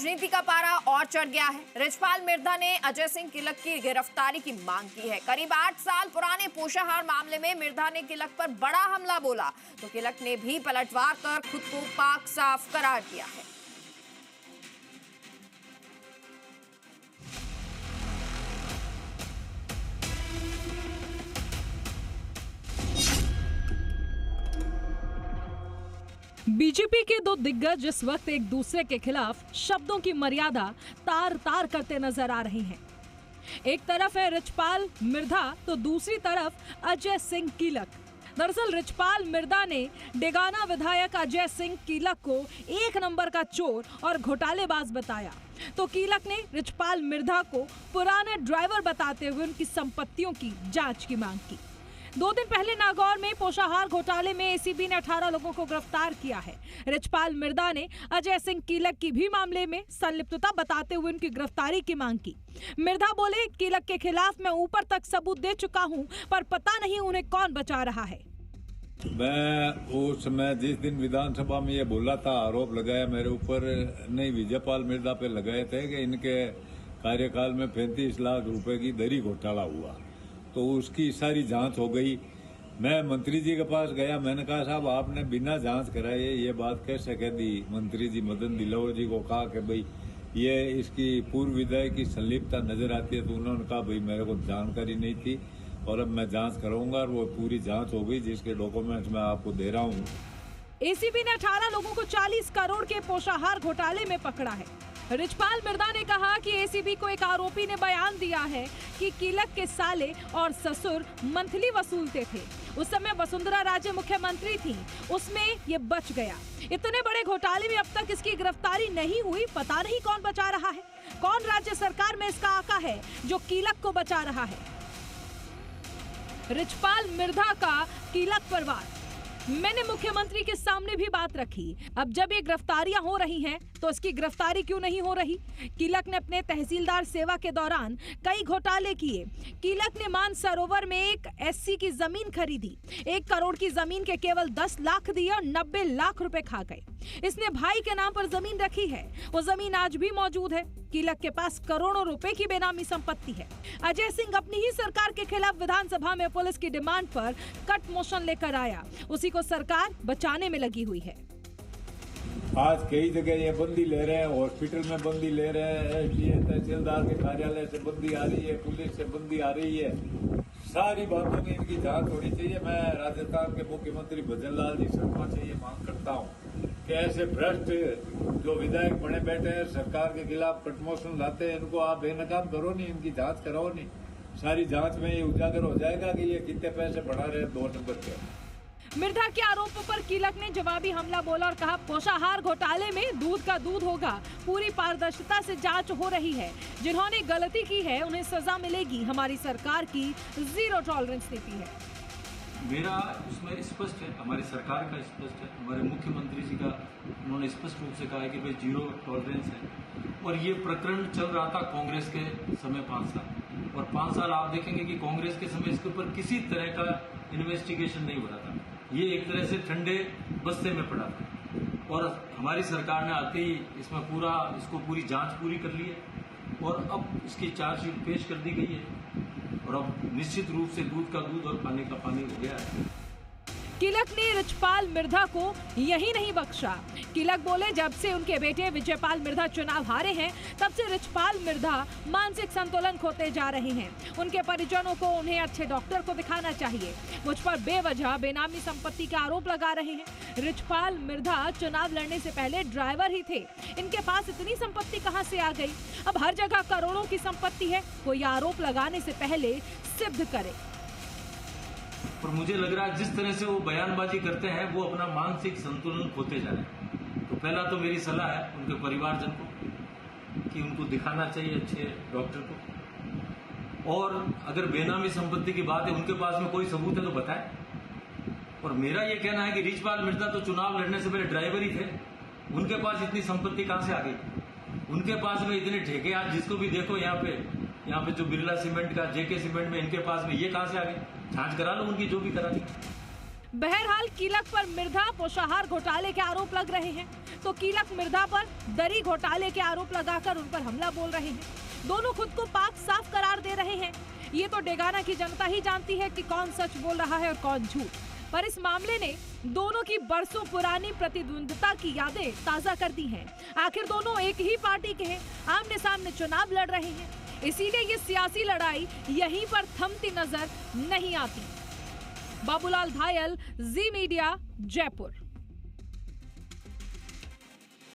राजनीति का पारा और चढ़ गया है। रिचपाल मिर्धा ने अजय सिंह किलक की गिरफ्तारी की मांग की है। करीब 8 साल पुराने पोषाहार मामले में मिर्धा ने किलक पर बड़ा हमला बोला तो किलक ने भी पलटवार कर खुद को पाक साफ करार दिया है। बीजेपी के दो दिग्गज इस वक्त एक दूसरे के खिलाफ शब्दों की मर्यादा तार तार करते नजर आ रहे हैं। एक तरफ है रिचपाल मिर्धा तो दूसरी तरफ अजय सिंह किलक। दरअसल रिचपाल मिर्धा ने डेगाना विधायक अजय सिंह किलक को 1 नंबर का चोर और घोटालेबाज बताया तो किलक ने रिचपाल मिर्धा को पुराने ड्राइवर बताते हुए उनकी संपत्तियों की जांच की मांग की। 2 दिन पहले नागौर में पोषाहार घोटाले में एसीबी ने 18 लोगों को गिरफ्तार किया है। रिचपाल मिर्धा ने अजय सिंह किलक की भी मामले में संलिप्तता बताते हुए उनकी गिरफ्तारी की मांग की। मिर्धा बोले, किलक के खिलाफ मैं ऊपर तक सबूत दे चुका हूं, पर पता नहीं उन्हें कौन बचा रहा है। मैं उस समय जिस दिन विधानसभा में ये बोला था, आरोप लगाया मेरे ऊपर, नहीं विजयपाल मिर्धा पे लगाए थे कि इनके कार्यकाल में 35 लाख रुपए की दरी घोटाला हुआ, तो उसकी सारी जांच हो गई। मैं मंत्री जी के पास गया, मैंने कहा साहब आपने बिना जांच कराए ये बात कैसे कह दी। मंत्री जी मदन दिलवर जी को कहा कि भाई ये इसकी पूर्व विधायक की संलिप्तता नजर आती है, तो उन्होंने कहा भाई मेरे को जानकारी नहीं थी और अब मैं जांच कराऊंगा, और वो पूरी जांच हो गई जिसके डॉक्यूमेंट्स मैं आपको दे रहा हूँ। एसीबी ने 18 लोगों को 40 करोड़ के पोषाहार घोटाले में पकड़ा है। रिचपाल मिर्धा ने कहा कि एसीबी को एक आरोपी ने बयान दिया है कि किलक के साले और ससुर मंथली वसूलते थे। उस समय वसुंधरा राजे मुख्यमंत्री थी, उसमें ये बच गया। इतने बड़े घोटाले में अब तक इसकी गिरफ्तारी नहीं हुई, पता नहीं कौन बचा रहा है, कौन राज्य सरकार में इसका आका है जो किलक को बचा रहा है। रिचपाल मिर्धा का किलक परिवार, मैंने मुख्यमंत्री के सामने भी बात रखी। अब जब ये गिरफ्तारियां हो रही हैं तो इसकी गिरफ्तारी क्यों नहीं हो रही। किलक ने अपने तहसीलदार सेवा के दौरान कई घोटाले किए। किलक ने मानसरोवर में एक एससी की जमीन खरीदी, 1 करोड़ की जमीन के केवल 10 लाख दिए और 90 लाख रुपए खा गए। इसने भाई के नाम पर जमीन रखी है, वो जमीन आज भी मौजूद है। किलक के पास करोड़ों रुपए की बेनामी संपत्ति है। अजय सिंह अपनी ही सरकार के खिलाफ विधानसभा में पुलिस की डिमांड पर कट मोशन लेकर आया, उसी को सरकार बचाने में लगी हुई है। आज कई जगह ये बंदी ले रहे हैं, हॉस्पिटल में बंदी ले रहे हैं, तहसीलदार के कार्यालय से बंदी आ रही है, पुलिस से बंदी आ रही है। सारी बातों में इनकी जांच होनी चाहिए। मैं राजस्थान के मुख्यमंत्री भजनलाल जी शर्मा से ये मांग करता हूँ कि ऐसे भ्रष्ट जो विधायक बने बैठे हैं, सरकार के खिलाफ कटमोशन लाते हैं, इनको आप बेनकाम करो नहीं, इनकी जांच कराओ नहीं। सारी जांच में ये उजागर हो जाएगा कि ये कितने पैसे बढ़ा रहे हैं 2 नंबर के। मिर्धा के आरोपों पर किलक ने जवाबी हमला बोला और कहा, पोषाहार घोटाले में दूध का दूध होगा, पूरी पारदर्शिता से जांच हो रही है, जिन्होंने गलती की है उन्हें सजा मिलेगी, हमारी सरकार की 0 टॉलरेंस नीति है। मेरा उसमें स्पष्ट है, हमारी सरकार का स्पष्ट है, हमारे मुख्यमंत्री जी का उन्होंने स्पष्ट रूप से कहा है कि भाई 0 टॉलरेंस है। और ये प्रकरण चल रहा था कांग्रेस के समय 5 साल, और 5 साल आप देखेंगे कि कांग्रेस के समय इसके ऊपर किसी तरह का इन्वेस्टिगेशन नहीं हो रहा था। ये एक तरह से ठंडे बस्ते में पड़ा था, और हमारी सरकार ने आते ही इसमें इसको पूरी जांच पूरी कर ली है और अब इसकी चार्जशीट पेश कर दी गई है, और अब निश्चित रूप से दूध का दूध और पानी का पानी हो गया है। किलक ने रिचपाल मिर्धा को यही नहीं बख्शा। किलक बोले, जब से उनके बेटे विजयपाल मिर्धा चुनाव हारे हैं तब से रिचपाल मिर्धा मानसिक संतुलन खोते जा रहे हैं। उनके परिजनों को उन्हें अच्छे डॉक्टर को दिखाना चाहिए। मुझ पर बेवजह बेनामी संपत्ति के आरोप लगा रहे हैं। रिचपाल मिर्धा चुनाव लड़ने से पहले ड्राइवर ही थे, इनके पास इतनी संपत्ति कहां से आ गई। अब हर जगह करोड़ों की संपत्ति है, कोई आरोप लगाने से पहले सिद्ध करे। और मुझे लग रहा है जिस तरह से वो बयानबाजी करते हैं वो अपना मानसिक संतुलन खोते जा रहे हैं। तो पहला तो मेरी सलाह है उनके परिवारजन को कि उनको दिखाना चाहिए अच्छे डॉक्टर को, और अगर बेनामी संपत्ति की बात है उनके पास में कोई सबूत है तो बताएं। और मेरा ये कहना है कि रिचपाल मिर्धा तो चुनाव लड़ने से पहले ड्राइवर ही थे, उनके पास इतनी संपत्ति कहां से आ गई। उनके पास में इतने ठेके, आज जिसको भी देखो यहाँ पे जो बिरला सीमेंट का, जेके सीमेंट में, इनके पास में ये कहां से आ गए। जांच करा लो उनकी, जो भी करा ली। बहरहाल कीलक पर मिर्धा पोषाहार घोटाले के आरोप लग रहे हैं, तो कीलक मिर्धा पर दरी घोटाले के आरोप लगाकर उन पर हमला बोल रहे हैं। दोनों खुद को पाक साफ करार दे रहे हैं। ये तो डेगाना की जनता ही जानती है कि कौन सच बोल रहा है और कौन झूठ। पर इस मामले ने दोनों की बरसों पुरानी प्रतिद्वंद्विता की यादें ताजा कर दी हैं। आखिर दोनों एक ही पार्टी के हैं, आमने सामने चुनाव लड़ रहे हैं, इसीलिए ये सियासी लड़ाई यहीं पर थमती नजर नहीं आती। बाबूलाल धायल, जी मीडिया, जयपुर।